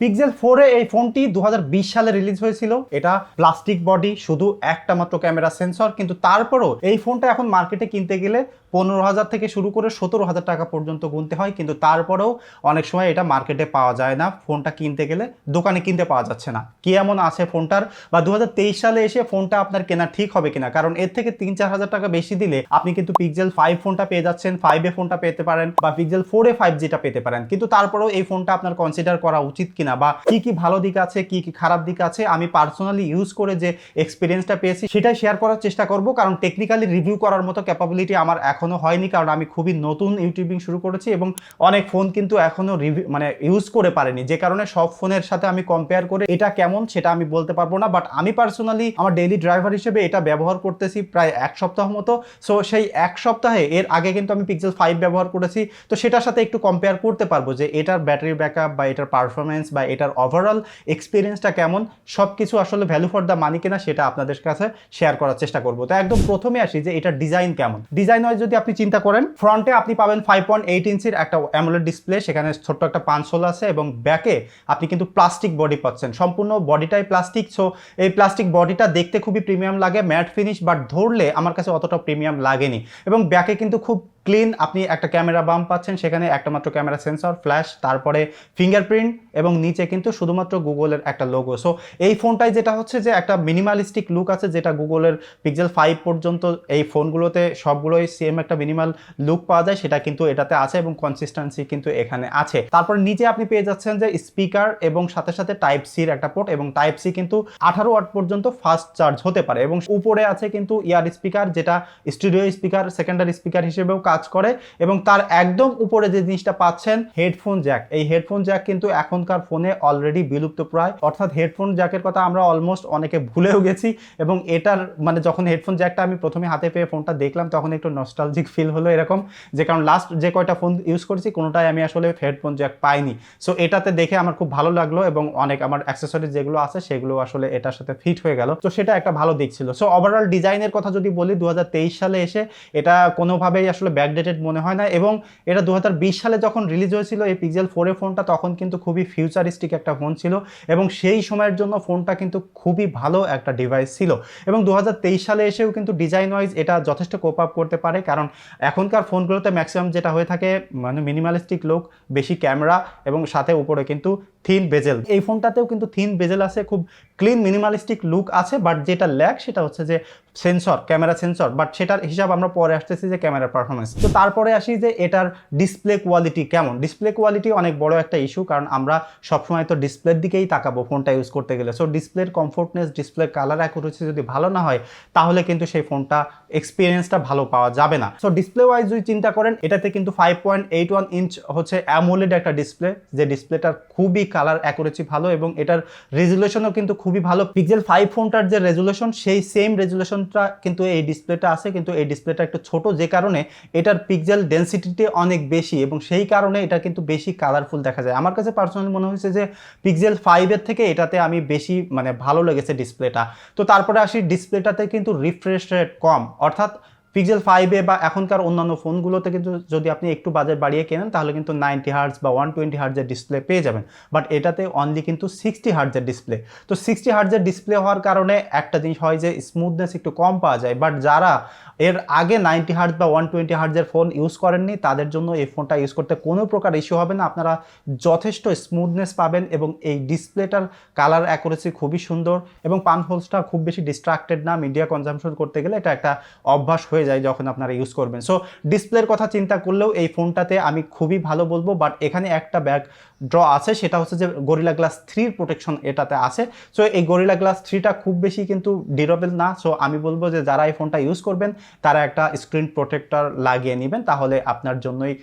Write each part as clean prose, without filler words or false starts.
Pixel 4 এই ফোনটি 2020 সালে রিলিজ হয়েছিল। এটা প্লাস্টিক বডি, শুধু একটা মাত্র ক্যামেরা সেন্সর, কিন্তু তারপরও এই ফোনটা এখন মার্কেটে কিনতে গেলে 15,000 থেকে শুরু করে 17,000 টাকা পর্যন্ত গুনতে হয়, কিন্তু তারপরেও অনেক সময় এটা মার্কেটে পাওয়া যায় না। ফোনটা কিনতে গেলে দোকানে কিনতে পাওয়া যাচ্ছে না। কি এমন আছে ফোনটার, বা 2023 সালে এসে ফোনটা আপনার কেনা ঠিক হবে কিনা, কারণ এর থেকে 3-4 হাজার টাকা বেশি দিলে আপনি কিন্তু পিক্সেল 5 ফোনটা পেয়ে যাচ্ছেন, 5 ফোনটা পেতে পারেন, বা পিক্সেল 4 5Gটা পেতে পারেন, কিন্তু তারপরেও এই ফোনটা আপনার কনসিডার করা উচিত কিনা, বা কি কি ভালো দিক আছে, কি কি খারাপ দিক আছে, আমি পার্সোনালি ইউজ করে যে এক্সপিরিয়েন্সটা পেয়েছি সেটাই শেয়ার করার চেষ্টা করব। কারণ টেকনিক্যালি রিভিউ করার মতো ক্যাপাবিলিটি আমার এখনো হয়নি, কারণ আমি খুবই নতুন ইউটিউবিং শুরু করেছি এবং অনেক ফোন কিন্তু এখনো রিভিউ ইউজ করে পারেনি, যে কারণে সব ফোনের সাথে আমি কম্পেয়ার করে এটা কেমন সেটা আমি বলতে পারবো না। বাট আমি পার্সোনালি আমার ডেইলি ড্রাইভার হিসেবে এটা ব্যবহার করতেছি প্রায় 1 সপ্তাহ মতো। সো সেই 1 সপ্তাহে এর আগে কিন্তু আমি পিক্সেল 5 ব্যবহার করেছি, তো সেটার সাথে একটু কম্পেয়ার করতে পারবো যে এটার ব্যাটারি ব্যাকআপ বা এটার পারফরমেন্স বা এটার ওভারঅল এক্সপিরিয়েন্সটা কেমন, সব কিছু আসলে ভ্যালু ফর দ্য মানি কিনা সেটা আপনাদের কাছে শেয়ার করার চেষ্টা করবো। তো একদম প্রথমে আসি যে এটার ডিজাইন কেমন। ডিজাইন ওয়াইজ যদি আপনি চিন্তা করেন, ফ্রন্টে আপনি পাবেন 5.8 ইঞ্চির একটা অ্যামোলেড ডিসপ্লে, সেখানে ছোট্ট একটা পাঞ্চ হোল আছে, এবং ব্যাকে আপনি কিন্তু প্লাস্টিক বডি পাচ্ছেন, সম্পূর্ণ বডিটাই প্লাস্টিক। সো এই প্লাস্টিক বডিটা দেখতে খুবই প্রিমিয়াম লাগে, ম্যাট ফিনিশ, বাট ধরলে আমার কাছে অতটা প্রিমিয়াম লাগেনি। এবং ব্যাকে কিন্তু খুব ক্লিন, আপনি একটা ক্যামেরা বাম্প পাচ্ছেন, সেখানে একটা মাত্র ক্যামেরা সেন্সর, ফ্ল্যাশ, তারপরে ফিঙ্গারপ্রিন্ট, এবং নিচে কিন্তু শুধুমাত্র গুগলের একটা লোগো। সো এই ফোনটাই যেটা হচ্ছে যে একটা মিনিমালিস্টিক লুক আছে, যেটা গুগলের পিক্সেল 5 পর্যন্ত এই ফোনগুলোতে সবগুলোই সেম একটা মিনিমাল লুক পাওয়া যায়, সেটা কিন্তু এটাতে আছে, এবং কনসিস্টেন্সি কিন্তু এখানে আছে। তারপর নিচে আপনি পেয়ে যাচ্ছেন যে স্পিকার, এবং সাথে সাথে টাইপ সির একটা পোর্ট, এবং টাইপ সি কিন্তু 18 ওয়াট পর্যন্ত ফাস্ট চার্জ হতে পারে। এবং উপরে আছে কিন্তু ইয়ার স্পিকার, যেটা স্টুডিও স্পিকার, সেকেন্ডারি স্পিকার হিসেবেও কাজ করে। এবং তার একদম উপরে যে জিনিসটা পাচ্ছেন, হেডফোন জ্যাক। এই হেডফোন জ্যাক কিন্তু এখনকার ফোনে অলরেডি বিলুপ্ত প্রায়, অর্থাৎ হেডফোন জ্যাকের কথা আমরা অলমোস্ট অনেকে ভুলেও গেছি। এবং এটার যখন হেডফোন জ্যাকটা আমি প্রথমে হাতে পেয়ে ফোনটা দেখলাম, তখন একটু নস্টালজিক ফিল হলো এরকম, যে কারণ লাস্ট যে কয়টা ফোন ইউজ করেছি কোনোটাই আমি আসলে হেডফোন জ্যাক পাইনি। সো এটাতে দেখে আমার খুব ভালো লাগলো, এবং অনেক আমার অ্যাক্সেসরিজ যেগুলো আছে সেগুলো আসলে এটার সাথে ফিট হয়ে গেল। তো সেটা একটা ভালো দিক ছিল। সো ওভারঅল ডিজাইনের কথা যদি বলি, 2023 সালে এসে এটা কোনোভাবেই আসলে ব্যাকডেটেড মনে হয় না। এবং এটা 2020 সালে যখন রিলিজ হয়েছিল এই পিক্সেল 4 ফোনটা, তখন কিন্তু খুবই ফিউচারিস্টিক একটা ফোন ছিল, এবং সেই সময়ের জন্য ফোনটা কিন্তু খুবই ভালো একটা ডিভাইস ছিল। এবং 2023 সালে এসেও কিন্তু ডিজাইন ওয়াইজ এটা যথেষ্ট কোপ আপ করতে পারে, কারণ এখনকার ফোনগুলোতে ম্যাক্সিমাম যেটা হয়ে থাকে মিনিমালিস্টিক লুক, বেশি ক্যামেরা, এবং সাথে উপরে কিন্তু থিন বেজেল। এই ফোনটাতেও কিন্তু থিন বেজেল আছে, খুব ক্লিন মিনিমালিস্টিক লুক আছে। বাট যেটা ল্যাক সেটা হচ্ছে যে সেন্সর, ক্যামেরা সেন্সর, বাট সেটার হিসাব আমরা পরে আসতেছি যে ক্যামেরার পারফরমেন্স। তো তারপরে আসি যে এটার ডিসপ্লে কোয়ালিটি কেমন। ডিসপ্লে কোয়ালিটি অনেক বড় একটা ইস্যু, কারণ আমরা সবসময় তো ডিসপ্লের দিকেই তাকাবো ফোনটা ইউজ করতে গেলে। সো ডিসপ্লের কমফোর্টনেস, ডিসপ্লের কালার অ্যাকুরেসি যদি ভালো না হয়, তাহলে কিন্তু সেই ফোনটা এক্সপিরিয়েন্সটা ভালো পাওয়া যাবে না। সো ডিসপ্লে ওয়াইজ যদি চিন্তা করেন, এটাতে কিন্তু 5.81 ইঞ্চ হচ্ছে অ্যামোলেড একটা ডিসপ্লে, যে ডিসপ্লেটার খুবই কালার অ্যাকুরেসি ভালো, এবং এটার রেজুলেশনও কিন্তু খুবই ভালো। পিক্সেল 5 ফোনটার যে রেজুলেশন, সেই সেম রেজুলেশনটা কিন্তু এই ডিসপ্লেটা আছে, কিন্তু এই ডিসপ্লেটা একটু ছোট, যে কারণে এটার পিক্সেল ডেন্সিটিটি অনেক বেশি, এবং সেই কারণে এটা কিন্তু বেশি কালারফুল দেখা যায়। আমার কাছে পার্সোনালি মনে হয়েছে যে পিক্সেল 5 এর থেকে এটাতে আমি বেশি ভালো লেগেছে ডিসপ্লেটা। তো তারপরে আসি, ডিসপ্লেটাতে কিন্তু রিফ্রেশ রেট কম, অর্থাৎ পিক্সেল 5 বা এখনকার অন্যান্য ফোনগুলোতে কিন্তু যদি আপনি একটু বাজেট বাড়িয়ে কেনেন, তাহলে কিন্তু 90 হার্টজ বা 120 হার্টজের ডিসপ্লে পেয়ে যাবেন। বাট এটাতে অনলি কিন্তু 60 হার্টজের ডিসপ্লে। তো 60 হার্টজের ডিসপ্লে হওয়ার কারণে একটা জিনিস হয় যে স্মুথনেস একটু কম পাওয়া যায়। বাট যারা এর আগে 90 হার্টজ বা 120 হার্টজের ফোন ইউজ করেননি, তাদের জন্য এই ফোনটা ইউজ করতে কোনো প্রকার ইস্যু হবে না। আপনারা যথেষ্ট স্মুথনেস পাবেন, এবং এই ডিসপ্লেটার কালার অ্যাকুরেসি খুবই সুন্দর, এবং পান হোলসটা খুব বেশি ডিস্ট্রাক্টেড না। মিডিয়া কনজাম্পশন করতে গেলে এটা একটা অভ্যাস হয়ে যায় যখন আপনারা ইউজ করবেন। সো ডিসপ্লের কথা চিন্তা করলেও এই ফোনটাতে আমি খুবই ভালো বলবো। বাট এখানে একটা ব্যাক ড্র আছে, সেটা হচ্ছে যে গরিলা গ্লাস 3 প্রোটেকশন এটাতে আছে। সো এই গরিলা গ্লাস 3টা খুব বেশি কিন্তু ডিউরেবল না। সো আমি বলবো যে যারা এই ফোনটা ইউজ করবেন, তারা একটা স্ক্রিন প্রোটেক্টর লাগিয়ে নেবেন, তাহলে আপনার জন্যই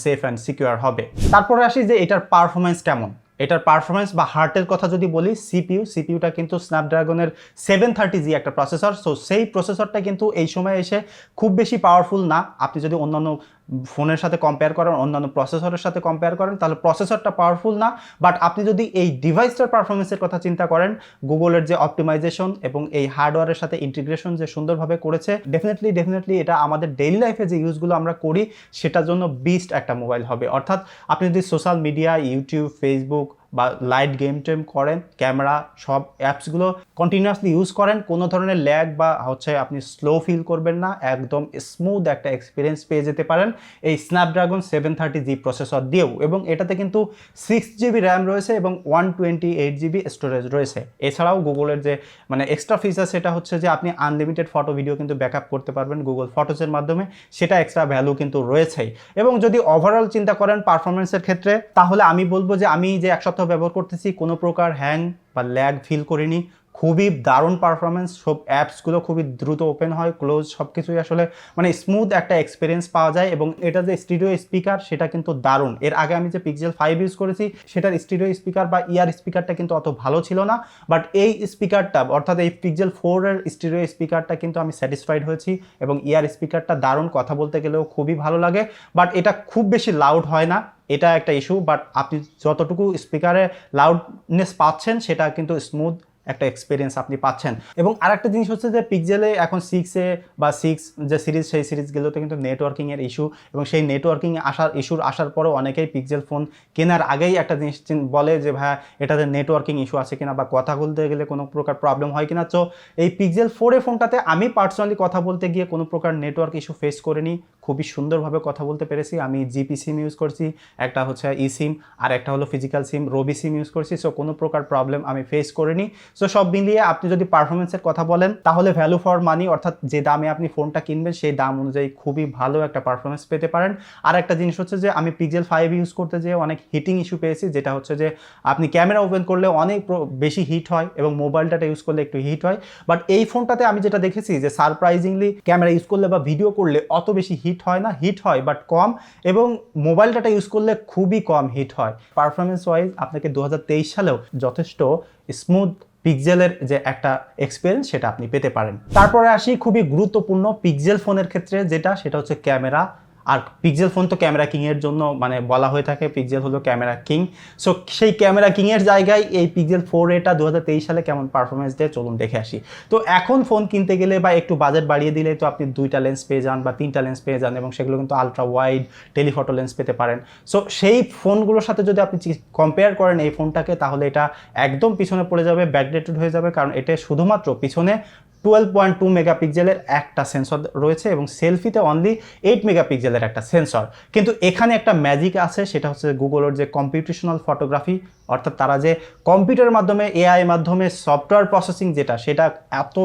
সেফ অ্যান্ড সিকিউর হবে। তারপরে আসি যে এটার পারফরমেন্স কেমন। এটার পারফরমেন্স বা হার্টের কথা যদি বলি, সিপিইউটা কিন্তু স্ন্যাপড্রাগনের 730G একটা প্রসেসর। সো সেই প্রসেসরটা কিন্তু এই সময় এসে খুব বেশি পাওয়ারফুল না। আপনি যদি অন্যান্য ফোনের সাথে কম্পেয়ার করেন, অন্যান্য প্রসেসরের সাথে কম্পেয়ার করেন, তাহলে প্রসেসরটা পাওয়ারফুল না। বাট আপনি যদি এই ডিভাইসটার পারফরমেন্সের কথা চিন্তা করেন, গুগলের যে অপটিমাইজেশন এবং এই হার্ডওয়্যারের সাথে ইন্টিগ্রেশন যে সুন্দরভাবে করেছে, ডেফিনেটলি এটা আমাদের ডেইলি লাইফে যে ইউজগুলো আমরা করি সেটার জন্য বেস্ট একটা মোবাইল হবে। অর্থাৎ আপনি যদি সোশ্যাল মিডিয়া, ইউটিউব, ফেসবুক, বা লাইট গেম টেম করেন, ক্যামেরা সব অ্যাপসগুলো কন্টিনিউয়াসলি ইউজ করেন, কোনো ধরনের ল্যাগ বা হচ্ছে আপনি স্লো ফিল করবেন না, একদম স্মুথ একটা এক্সপিরিয়েন্স পেয়ে যেতে পারেন এই স্ন্যাপড্রাগন 730G প্রসেসর দিয়েও। এবং এটাতে কিন্তু 6GB র্যাম রয়েছে এবং 128GB স্টোরেজ রয়েছে। এছাড়াও গুগলের যে মানে এক্সট্রা ফিচার সেটা হচ্ছে যে আপনি আনলিমিটেড ফটো ভিডিও কিন্তু ব্যাকআপ করতে পারবেন গুগল ফটোজের মাধ্যমে, সেটা এক্সট্রা ভ্যালু কিন্তু রয়েছেই। এবং যদি ওভারঅল চিন্তা করেন পারফরমেন্সের ক্ষেত্রে, তাহলে আমি বলবো যে আমি যে এক সপ্তাহ ব্যবহার করতেছি কোনো প্রকার হ্যাং বা ল্যাগ ফিল করিনি, খুবই দারুণ পারফরমেন্স, সব অ্যাপসগুলো খুবই দ্রুত ওপেন হয়, ক্লোজ, সব কিছুই আসলে মানে স্মুথ একটা এক্সপিরিয়েন্স পাওয়া যায়। এবং এটা যে স্টুডিও স্পিকার সেটা কিন্তু দারুণ। এর আগে আমি যে পিক্সেল 5 ইউজ করেছি সেটার স্টুডিও স্পিকার বা ইয়ার স্পিকারটা কিন্তু অত ভালো ছিল না, বাট এই স্পিকারটা অর্থাৎ এই পিক্সেল 4 এর স্টুডিও স্পিকারটা কিন্তু আমি স্যাটিসফাইড হয়েছি এবং ইয়ার স্পিকারটা দারুণ, কথা বলতে গেলেও খুবই ভালো লাগে, বাট এটা খুব বেশি লাউড হয় না, এটা একটা ইস্যু। বাট আপনি যতটুকু স্পিকারে লাউডনেস পাচ্ছেন সেটা কিন্তু স্মুথ একটা এক্সপিরিয়েন্স আপনি পাচ্ছেন। এবং আরেকটা জিনিস হচ্ছে যে পিক্সেলে এখন 6 বা 6 যে সিরিজ, সেই সিরিজগুলোতে কিন্তু নেটওয়ার্কিংয়ের ইস্যু, এবং সেই নেটওয়ার্কিং আসার পরেও অনেকেই পিক্সেল ফোন কেনার আগেই একটা জিনিস বলে যে ভাই এটাতে নেটওয়ার্কিং ইস্যু আছে কিনা বা কথা বলতে গেলে কোনো প্রকার প্রবলেম হয় কিনা। তো এই পিক্সেল 4 ফোনটাতে আমি পার্সোনালি কথা বলতে গিয়ে কোনো প্রকার নেটওয়ার্ক ইস্যু ফেস করিনি, খুবই সুন্দরভাবে কথা বলতে পেরেছি। আমি জিপি সিম ইউজ করছি, একটা হচ্ছে ই সিম আর একটা হলো ফিজিক্যাল সিম রবি সিম ইউজ করছি, সো কোনো প্রকার প্রবলেম আমি ফেস করিনি। সো সব মিলিয়ে আপনি যদি পারফরমেন্সের কথা বলেন তাহলে ভ্যালু ফর মানি, অর্থাৎ যে দামে আপনি ফোনটা কিনবেন সেই দাম অনুযায়ী খুবই ভালো একটা পারফরমেন্স পেতে পারেন। আর একটা জিনিস হচ্ছে যে আমি পিক্সেল 5 ইউজ করতে যেয়ে অনেক হিটিং ইস্যু পেয়েছি, যেটা হচ্ছে যে আপনি ক্যামেরা ওপেন করলে অনেক বেশি হিট হয় এবং মোবাইল ডাটা ইউজ করলে একটু হিট হয়। বাট এই ফোনটাতে আমি যেটা দেখেছি যে সারপ্রাইজিংলি ক্যামেরা ইউজ করলে বা ভিডিও করলে অত বেশি হিট হয় না, হিট হয় বাট কম, এবং মোবাইল ডাটা ইউজ করলে খুবই কম হিট হয়। পারফরমেন্স ওয়াইজ আপনাকে 2023 সালেও যথেষ্ট স্মুথ পিক্সেলের যে একটা এক্সপিরিয়েন্স সেটা আপনি পেতে পারেন। তারপরে আসি খুবই গুরুত্বপূর্ণ পিক্সেল ফোনের ক্ষেত্রে সেটা হচ্ছে ক্যামেরা। আর পিক্সেল ফোন তো ক্যামেরা কিংয়ের জন্য মানে বলা হয়ে থাকে, পিক্সেল হলো ক্যামেরা কিং। সো সেই ক্যামেরা কিংয়ের জায়গায় এই পিক্সেল 4 এটা 2023 সালে কেমন পারফরমেন্স দেয় চলুন দেখে আসি। তো এখন ফোন কিনতে গেলে বা একটু বাজেট বাড়িয়ে দিলে তো আপনি 2টা লেন্স পেয়ে যান বা 3টা লেন্স পেয়ে যান, এবং সেগুলো কিন্তু আলট্রা ওয়াইড টেলিফটো লেন্স পেতে পারেন। সো সেই ফোনগুলোর সাথে যদি আপনি কম্পেয়ার করেন এই ফোনটাকে, তাহলে এটা একদম পিছনে পড়ে যাবে, ব্যাকডেটেড হয়ে যাবে, কারণ এটা শুধুমাত্র পিছনে 12.2 মেগাপিক্সেলের একটা সেন্সর রয়েছে এবং সেলফিতে অনলি 8 মেগাপিক্সেলের একটা সেন্সর। কিন্তু এখানে একটা ম্যাজিক আছে, সেটা হচ্ছে গুগলের যে কম্পিউটেশনাল ফটোগ্রাফি, অর্থাৎ তারা যে কম্পিউটারের মাধ্যমে এআই মাধ্যমে সফটওয়্যার প্রসেসিং যেটা, সেটা এত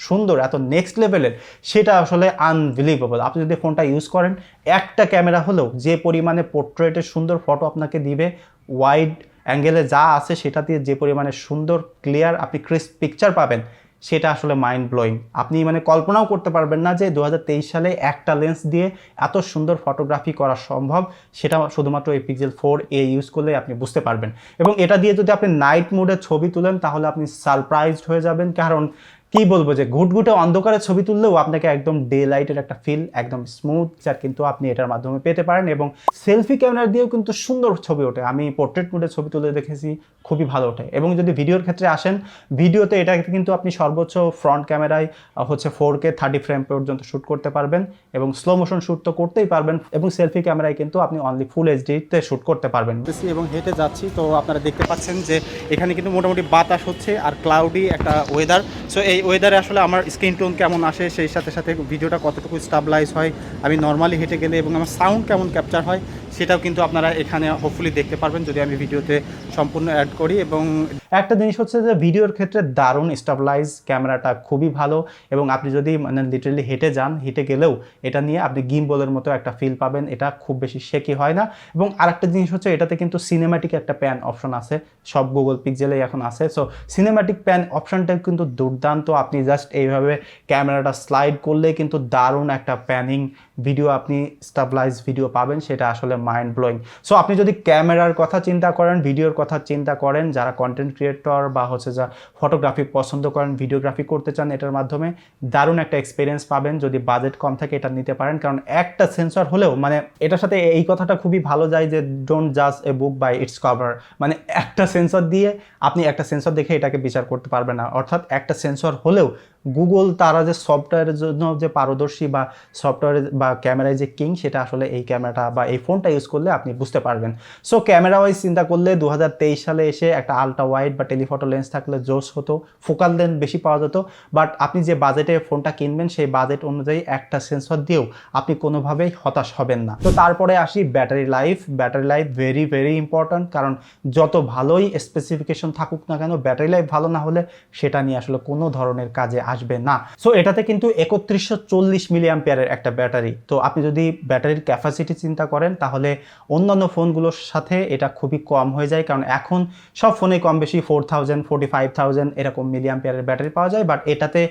সুন্দর, এত নেক্সট লেভেলের, সেটা আসলে আনবিলিভেবল। আপনি যদি ফোনটা ইউজ করেন, একটা ক্যামেরা হলেও যে পরিমাণে পোর্ট্রেটের সুন্দর ফটো আপনাকে দিবে, ওয়াইড অ্যাঙ্গেলে যা আছে সেটা দিয়ে যে পরিমাণে সুন্দর ক্লিয়ার আপনি ক্রিস্প পিকচার পাবেন, সেটা আসলে মাইন্ড ব্লোয়িং। আপনি মানে কল্পনাও করতে পারবেন না যে 2023 সালে একটা লেন্স দিয়ে এত সুন্দর ফটোগ্রাফি করা সম্ভব, সেটা শুধুমাত্র এই পিক্সেল 4a ইউজ করলে আপনি বুঝতে পারবেন। এবং এটা দিয়ে যদি আপনি নাইট মোডে ছবি তুলেন তাহলে আপনি সারপ্রাইজড হয়ে যাবেন, কারণ কি বলবো যে ঘুটঘুটে অন্ধকারে ছবি তুললেও আপনাকে একদম ডে লাইটের একটা ফিল, একদম স্মুথ যার কিন্তু আপনি এটার মাধ্যমে পেতে পারেন। এবং সেলফি ক্যামেরা দিয়েও কিন্তু সুন্দর ছবি ওঠে, আমি পোর্ট্রেট মোডে ছবি তুলে দেখেছি, খুবই ভালো ওঠে। এবং যদি ভিডিওর ক্ষেত্রে আসেন, ভিডিওতে এটা কিন্তু আপনি সর্বোচ্চ ফ্রন্ট ক্যামেরায় হচ্ছে 4K 30 ফ্রেম পর্যন্ত শ্যুট করতে পারবেন, এবং স্লো মোশন শ্যুট তো করতেই পারবেন, এবং সেলফি ক্যামেরায় কিন্তু আপনি অনলি ফুল এইচডিতে শ্যুট করতে পারবেন। এবং হেঁটে যাচ্ছি, তো আপনারা দেখতে পাচ্ছেন যে এখানে কিন্তু মোটামুটি বাতাস হচ্ছে আর ক্লাউডি একটা ওয়েদার। সো এই ওয়েদারে আসলে আমার স্ক্রিন টোন কেমন আসে, সেই সাথে সাথে ভিডিওটা কতটুকু স্টাবলাইজ হয় আমি নর্মালি হেঁটে গেলে, এবং আমার সাউন্ড কেমন ক্যাপচার হয় সেটাও কিন্তু আপনারা এখানে হোপফুলি দেখতে পারবেন যদি আমি ভিডিওতে সম্পূর্ণ অ্যাড করি। এবং একটা জিনিস হচ্ছে যে ভিডিওর ক্ষেত্রে দারুণ স্টাবলাইজ, ক্যামেরাটা খুবই ভালো, এবং আপনি যদি মানে লিটারালি হেঁটে যান, হেঁটে গেলেও এটা নিয়ে আপনি গিম্বলের মতো একটা ফিল পাবেন, এটা খুব বেশি শেকি হয় না। এবং আরেকটা জিনিস হচ্ছে এটাতে কিন্তু সিনেম্যাটিক একটা প্যান অপশন আছে, সব গুগল পিক্সেলেই এখন আছে। সো সিনেম্যাটিক প্যান অপশনটা কিন্তু দুর্দান্ত, আপনি জাস্ট এইভাবে ক্যামেরাটা স্লাইড করলে কিন্তু দারুণ একটা প্যানিং ভিডিও, আপনি স্টাবলাইজ ভিডিও পাবেন, সেটা আসলে মাইন্ড ব্লোয়িং। সো আপনি যদি ক্যামেরার কথা চিন্তা করেন, ভিডিওর কথা চিন্তা করেন, যারা কন্টেন্ট ক্রিয়েটর বা হচ্ছে যা ফটোগ্রাফি পছন্দ করেন, ভিডিওগ্রাফি করতে চান, এটার মাধ্যমে দারুণ একটা এক্সপিরিয়েন্স পাবেন। যদি বাজেট কম থাকে এটা নিতে পারেন, কারণ একটা সেন্সর হলেও মানে এটার সাথে এই কথাটা খুবই ভালো যায় যে ডোন্ট জাজ এ বুক বাই ইটস কভার, মানে একটা সেন্সর দিয়ে আপনি একটা সেন্সর দেখে এটাকে বিচার করতে পারবেন না, অর্থাৎ একটা সেন্সর হলেও গুগল তারা যে সফটওয়্যারের জন্য যে পারদর্শী বা সফটওয়্যারে বা ক্যামেরায় যে কিং, সেটা আসলে এই ক্যামেরাটা বা এই ফোনটা ইউজ করলে আপনি বুঝতে পারবেন। সো ক্যামেরা ওয়াইজ চিন্তা করলে 2023 সালে এসে একটা আলট্রা ওয়াইড বা টেলিফটো লেন্স থাকলে জোস হতো, ফোকাল লেন্থ বেশি পাওয়া যেত। বাট আপনি যে বাজেটে ফোনটা কিনবেন সেই বাজেট অনুযায়ী একটা সেন্সর দিয়েও আপনি কোনোভাবেই হতাশ হবেন না। তো তারপরে আসি battery life. Battery life very very important, কারণ যত ভালোই স্পেসিফিকেশন থাকুক না কেন, ব্যাটারি লাইফ ভালো না হলে সেটা নিয়ে আসলে কোনো ধরনের কাজে আসবে না। সো এটাতে কিন্তু 3140 মিলি অ্যাম্পিয়ারের একটা ব্যাটারি। তো আপনি যদি ব্যাটারির ক্যাপাসিটি চিন্তা করেন তাহলে অন্যান্য ফোনগুলোর সাথে এটা খুবই কম হয়ে যায়, কারণ এখন সব ফোনে কম বেশি 4000 45,000 এরকম মিলি অ্যাম্পিয়ারের ব্যাটারি পাওয়া যায়। বাট এটাতে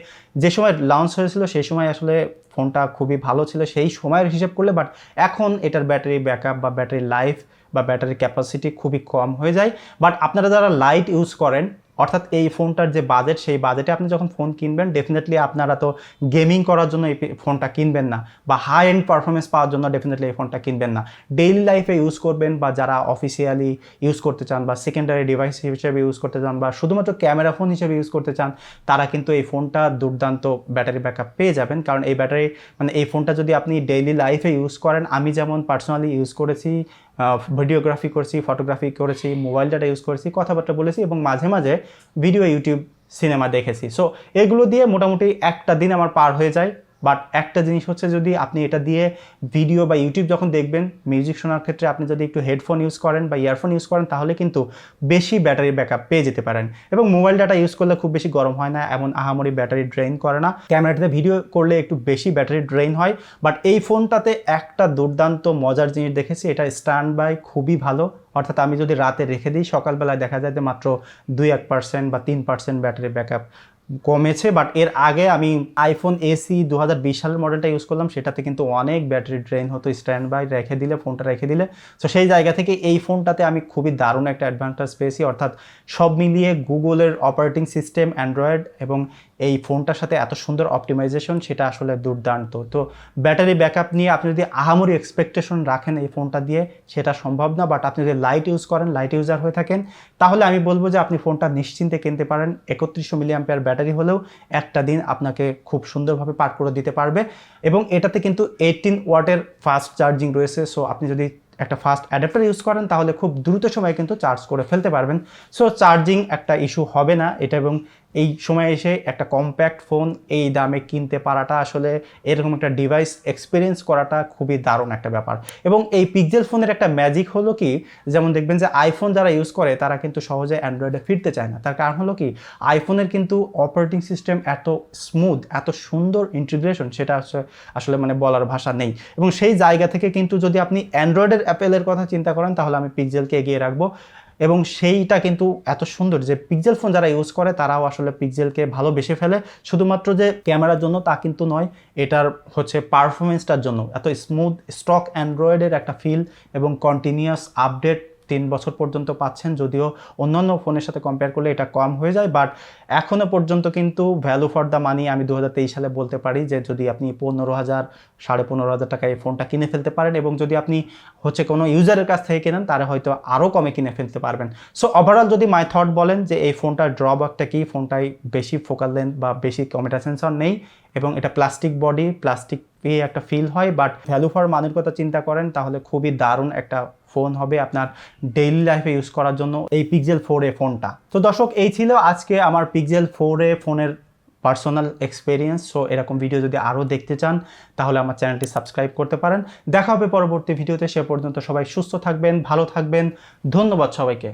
যে সময় লঞ্চ হয়েছিল সেই সময় আসলে ফোনটা খুবই ভালো ছিল সেই সময়ের হিসেব করলে, বাট এখন এটার ব্যাটারি ব্যাকআপ বা ব্যাটারি লাইফ বা ব্যাটারি ক্যাপাসিটি খুবই কম হয়ে যায়। বাট আপনারা যারা লাইট ইউজ করেন, অর্থাৎ এই ফোনটার যে বাজেট, সেই বাজেটে আপনি যখন ফোন কিনবেন ডেফিনেটলি আপনারা তো গেমিং করার জন্য এই ফোনটা কিনবেন না, বা হাই এন্ড পারফরমেন্স পাওয়ার জন্য ডেফিনেটলি এই ফোনটা কিনবেন না। ডেইলি লাইফে ইউজ করবেন বা যারা অফিসিয়ালি ইউজ করতে চান বা সেকেন্ডারি ডিভাইস হিসেবে ইউজ করতে চান বা শুধুমাত্র ক্যামেরা ফোন হিসেবে ইউজ করতে চান, তারা কিন্তু এই ফোনটা দুর্দান্ত ব্যাটারি ব্যাকআপ পেয়ে যাবেন। কারণ এই ব্যাটারি মানে এই ফোনটা যদি আপনি ডেইলি লাইফে ইউজ করেন, আমি যেমন পার্সোনালি ইউজ করেছি, ভিডিওগ্রাফি করেছি, ফটোগ্রাফি করেছি, মোবাইল ডাটা ইউজ করেছি, কথাবার্তা বলেছি এবং মাঝে মাঝে ভিডিও, ইউটিউব, সিনেমা দেখেছি। সো এগুলো দিয়ে মোটামুটি একটা দিন আমার পার হয়ে যায়। বাট একটা জিনিস হচ্ছে, যদি আপনি এটা দিয়ে ভিডিও বা ইউটিউব যখন দেখবেন, মিউজিক শোনার ক্ষেত্রে আপনি যদি একটু হেডফোন ইউজ করেন বা ইয়ারফোন ইউজ করেন, তাহলে কিন্তু বেশি ব্যাটারি ব্যাকআপ পেয়ে যেতে পারেন। এবং মোবাইল ডাটা ইউজ করলে খুব বেশি গরম হয় না, এমন আহামরি ব্যাটারি ড্রেইন করে না। ক্যামেরাটাতে ভিডিও করলে একটু বেশি ব্যাটারি ড্রেইন হয়। বাট এই ফোনটাতে একটা দুর্দান্ত মজার জিনিস দেখেছি, এটা স্ট্যান্ড বাই খুবই ভালো। অর্থাৎ আমি যদি রাতে রেখে দিই, সকালবেলায় দেখা যায় যে মাত্র 2-1% বা 3% ব্যাটারি ব্যাকআপ কমেছে। বাট এর আগে আমি আইফোন এসি 2020 সালের মডেলটা ইউজ করলাম, সেটাতে কিন্তু অনেক ব্যাটারি ড্রেন হতো স্ট্যান্ড বাই রেখে দিলে, ফোনটা রেখে দিলে। তো সেই জায়গা থেকে এই ফোনটাতে আমি খুবই দারুণ একটা অ্যাডভান্টেজ পেয়েছি। অর্থাৎ সব মিলিয়ে গুগলের অপারেটিং সিস্টেম, অ্যান্ড্রয়েড এবং এই ফোনটার সাথে এত সুন্দর অপটিমাইজেশন, সেটা আসলে দুর্দান্ত। তো ব্যাটারি ব্যাকআপ নিয়ে আপনি যদি আহামরি এক্সপেকটেশন রাখেন এই ফোনটা দিয়ে, সেটা সম্ভব না। বাট আপনি যদি লাইট ইউজ করেন, লাইট ইউজার হয়ে থাকেন, তাহলে আমি বলবো যে আপনি ফোনটা নিশ্চিন্তে কিনতে পারেন। 3100 মিলি অ্যাম্পিয়ার ব্যাটারি হলেও একটা দিন আপনাকে খুব সুন্দরভাবে পার করে দিতে পারবে। এবং এটাতে কিন্তু 18 ওয়াটের ফাস্ট চার্জিং রয়েছে। সো আপনি যদি একটা ফাস্ট অ্যাডাপ্টার ইউজ করেন তাহলে খুব দ্রুত সময়ে কিন্তু চার্জ করে ফেলতে পারবেন। সো চার্জিং একটা ইস্যু হবে না এটা। এবং এই সময় এসে একটা কম্প্যাক্ট ফোন এই দামে কিনতে পারাটা, আসলে এরকম একটা ডিভাইস এক্সপিরিয়েন্স করাটা খুবই দারুণ একটা ব্যাপার। এবং এই পিক্সেল ফোনের একটা ম্যাজিক হলো কি, যেমন দেখবেন যে আইফোন যারা ইউজ করে তারা কিন্তু সহজে অ্যান্ড্রয়েডে ফিরতে চায় না। তার কারণ হলো কি, আইফোনের কিন্তু অপারেটিং সিস্টেম এত স্মুথ, এত সুন্দর ইন্টিগ্রেশন, সেটা আসলে মানে বলার ভাষা নেই। এবং সেই জায়গা থেকে কিন্তু যদি আপনি অ্যান্ড্রয়েডের অ্যাপেলের কথা চিন্তা করেন, তাহলে আমি পিক্সেলকে এগিয়ে রাখবো। এবং সেইটা কিন্তু এত সুন্দর যে পিক্সেল ফোন যারা ইউজ করে তারাও আসলে পিক্সেলকে ভালোবেসে ফেলে। শুধুমাত্র যে ক্যামেরার জন্য তা কিন্তু নয়, এটার হচ্ছে পারফরমেন্সটার জন্য। এত স্মুথ স্টক অ্যান্ড্রয়েডের একটা ফিল এবং কন্টিনিউয়াস আপডেট 3 বছর পর্যন্ত পাচ্ছেন, যদিও অন্যান্য ফোনের সাথে কম্পেয়ার করলে এটা কম হয়ে যায়। বাট এখনও পর্যন্ত কিন্তু ভ্যালু ফর দ্য মানি আমি 2023 সালে বলতে পারি যে যদি আপনি 15,000 15,500 টাকায় এই ফোনটা কিনে ফেলতে পারেন, এবং যদি আপনি হচ্ছে কোনো ইউজারের কাছ থেকে কেনেন তাহলে হয়তো আরও কমে কিনে ফেলতে পারবেন। সো ওভারঅল যদি মাই থট বলেন যে এই ফোনটার ড্রব্যাকটা কি, ফোনটায় বেশি ফোকাল লেন্থ বা বেশি ক্যামেরা সেন্সর নেই এবং এটা প্লাস্টিক বডি, প্লাস্টিক পেয়ে একটা ফিল হয়। বাট ভ্যালু ফর মানির কথা চিন্তা করেন তাহলে খুবই দারুণ একটা ফোন হবে আপনার ডেইলি লাইফে ইউজ করার জন্য এই পিক্সেল 4a ফোনটা। তো দর্শক, এই ছিল আজকে আমার পিক্সেল 4a ফোনের পার্সোনাল এক্সপিরিয়েন্স। সো এরকম ভিডিও যদি আরও দেখতে চান তাহলে আমার চ্যানেলটি সাবস্ক্রাইব করতে পারেন। দেখা হবে পরবর্তী ভিডিওতে। সে পর্যন্ত সবাই সুস্থ থাকবেন, ভালো থাকবেন। ধন্যবাদ সবাইকে।